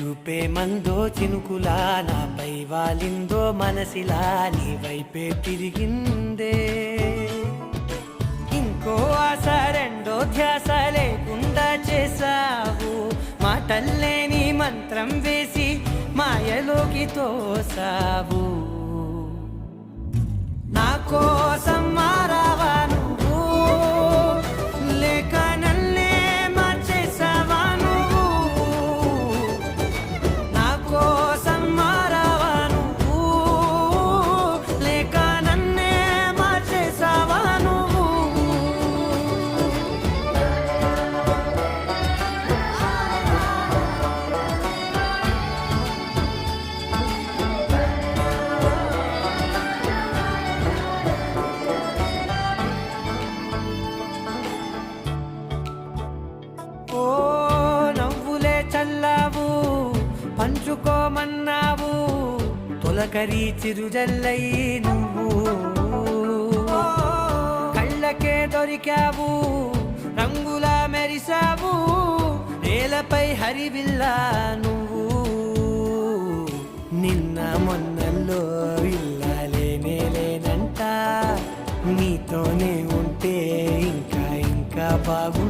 చూపే మందో చినుకులా నాపై వాలిందో మనసిలా నీ వైపే తిరిగిందే ఇంకో ఆశ రెండో ధ్యాస లేకుండా చేసావు మాటల్లేని మంత్రం వేసి మాయలోకి తోసావు నా కోసం మారావా నువ్వు లేక నన్నే మార్చేసావా నువ్వు నా కోసం మారావా నువ్వు లేక నన్నే మార్చేసావా నువ్వు ఓ నవ్వులే చల్లావు పంచుకోమన్నావు తొలకరి చిరుజల్లై నువ్వు కళ్ళకే దొరికావు రంగులా మెరిసావు నేలపై హరివిల్లా నువ్వు నిన్న మొన్నల్లో ఇల్లాలేనే లేనంట నీతోనే ఉంటే ఇంకా ఇంకా బాగు